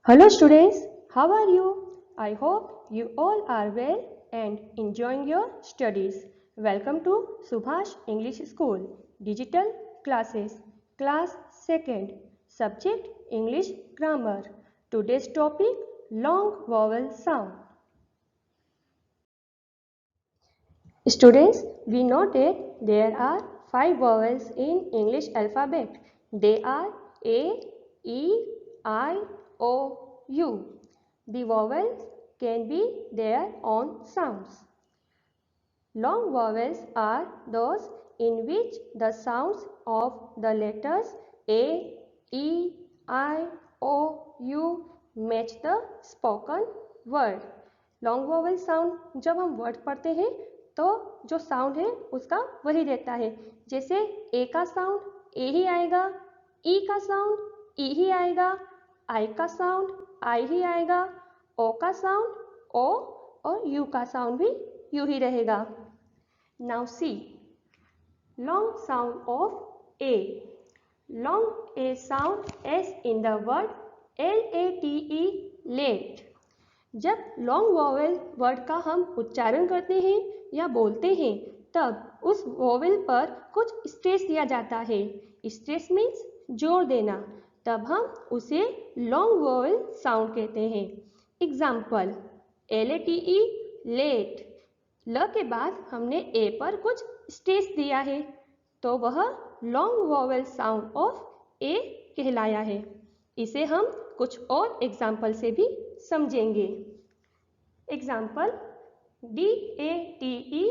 Hello students, how are you? I hope you all are well and enjoying your studies. Welcome to Subhash English School Digital Classes, Class 2nd, Subject English Grammar. Today's topic long vowel sound. Students, we know that there are 5 vowels in English alphabet. They are A, E, I, O, U. The vowels can be their own sounds. Long vowels are those in which the sounds of the letters A, E, I, O, U match the spoken word. Long vowel sound जब हम word पढ़ते हैं तो जो sound है उसका वही रहता है। जैसे ए का साउंड ए ही आएगा, ई का साउंड ई ही आएगा, आई का साउंड आई ही आएगा, ओ का साउंड ओ और यू का साउंड भी यू ही रहेगा। Now see long sound of A. Long A sound as in the word LATE late. जब लॉन्ग वॉवेल वर्ड का हम उच्चारण करते हैं या बोलते हैं तब उस वॉवेल पर कुछ स्ट्रेस दिया जाता है। स्ट्रेस मीन्स जोर देना, तब हम उसे लॉन्ग वॉवेल साउंड कहते हैं। Example LATE late. ल के बाद हमने ए पर कुछ स्ट्रेस दिया है तो वह लॉन्ग वॉवेल साउंड ऑफ ए कहलाया है। इसे हम कुछ और एग्जाम्पल से भी समझेंगे। Example DATE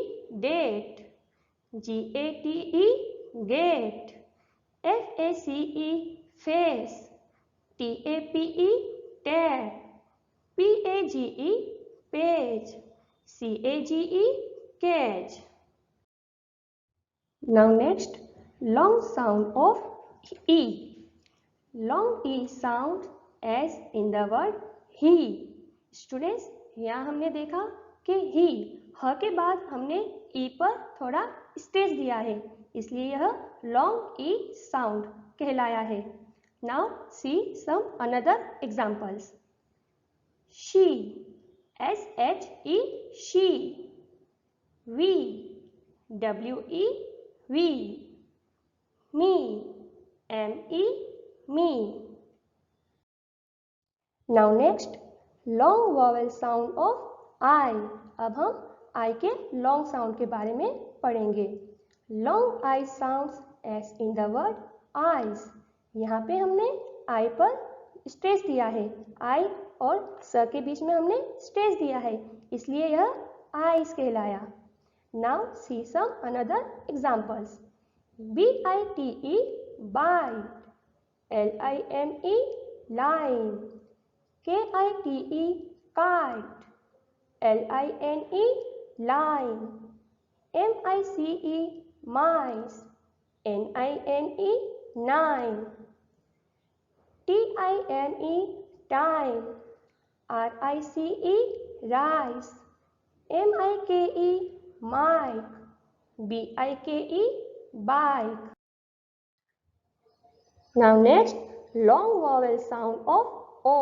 date, GATE gate, FACE face, TAPE tape, PAGE page, CAGE cage. Now next, long sound of E. Long E sound as in the word he. Students, यहाँ हमने देखा कि ही, ह के बाद हमने ई पर थोड़ा स्ट्रेस दिया है, इसलिए यह लॉन्ग ई साउंड कहलाया है। Now see some another examples. She, SHE she, we, WE we, me, ME me. Now next long vowel sound of I. अब हम आई के लॉन्ग साउंड के बारे में पढ़ेंगे। Long I sounds S in the word eyes. यहाँ पे हमने आई पर स्ट्रेस दिया है, आई और स के बीच में हमने स्ट्रेस दिया है, इसलिए यह आइज कहलाया। Now see some another examples. BITE bite, LIME lime, KITE kite, LINE line, MICE mice, NINE nine, TINE time, RICE rice, MIKE mic, BIKE bike. Now next, long vowel sound of O.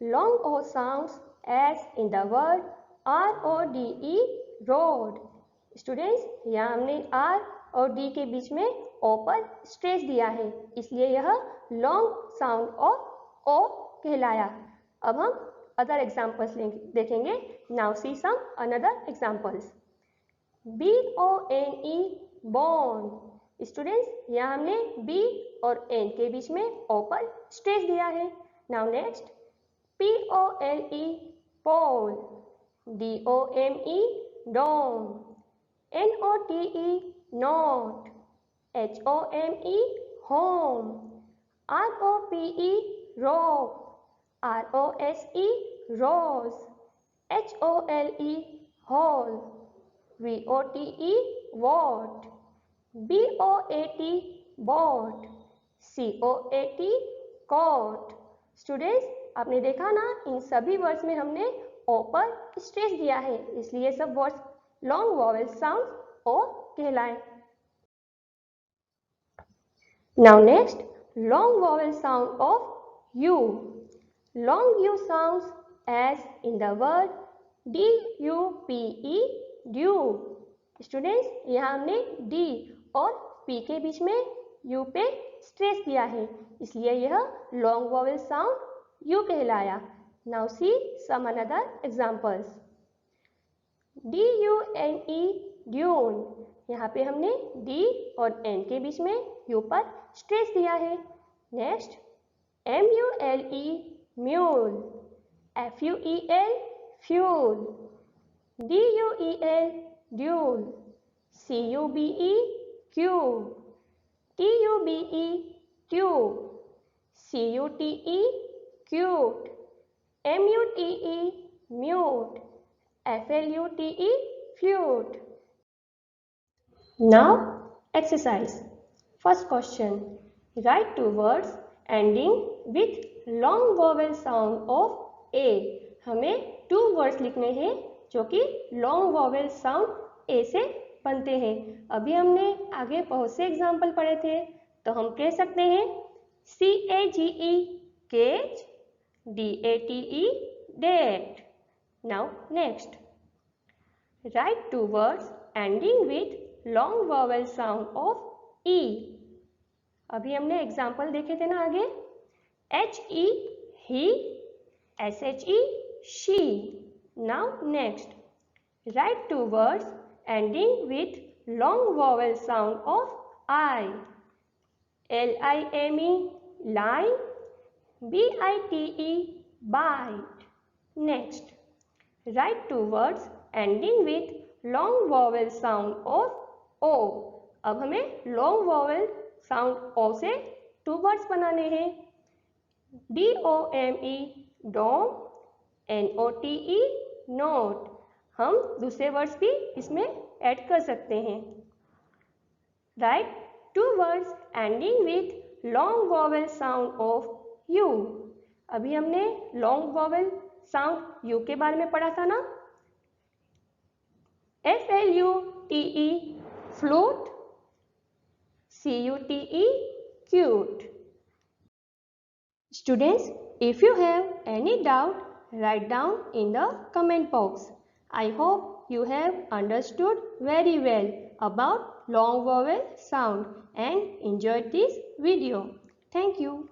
Long O sounds as in the word RODE road. Students, यहाँ हमने R और D के बीच में O पर stress दिया है, इसलिए यह लॉन्ग साउंड ऑफ O कहलाया। अब हम अदर एग्जाम्पल्स देखेंगे। Now see some another examples. BONE bone. Students, यहाँ हमने B और N के बीच में O पर स्ट्रेस दिया है। Now next POLE pole, DOME dome, NOTE note, HOME home, ROPE rope, ROSE rose, HOLE hole, VOTE vote, BOAT boat, COAT coat. Students, आपने देखा ना, इन सभी वर्ड्स में हमने ओ पर स्ट्रेस दिया है, इसलिए सब वर्ड्स लॉन्ग वॉवेल साउंड ओ कहलाए। Now next long vowel sound of you. long U sounds as in the word DUPE, dew. Students, यहाँ हमने D और P के बीच में U पे स्ट्रेस दिया है, इसलिए यह लॉन्ग वॉवेल साउंड U कहलाया. Now see some another examples. DUNE, dune. यहाँ पे हमने D और N के बीच में U पर स्ट्रेस दिया है. Next, MULE, mule. FUEL, fuel. DUEL, dual. CUBE, cube. TUBE, tube. CUTE, cute. MUTE, mute. FLUTE, flute. Now exercise. First question. Write two words ending with long vowel sound of A. हमें 2 words लिखने हैं जो कि long vowel sound A से बनते हैं. अभी हमने आगे बहुत से एग्जाम्पल पढ़े थे, तो हम कह सकते हैं CAGE, cage. DATE, date. Now next. Write two words ending with long vowel sound of E. अभी हमने एग्जाम्पल देखे थे ना आगे. HE, he. SHE, she. Now next. Write two words ending with long vowel sound of I. LIME, lime. BITE, bite. Next. Write two words ending with long vowel sound of O. अब हमें long vowel sound O से 2 words बनाने हैं. DOME, dome. NOTE, note. हम दूसरे words भी इसमें add कर सकते हैं. Write two words ending with long vowel sound of U. अभी हमने long vowel sound U के बारे में पढ़ा था ना. FLUTE, flute. CUTE, cute. Students, if you have any doubt, write down in the comment box. I hope you have understood very well about long vowel sound and enjoyed this video. Thank you.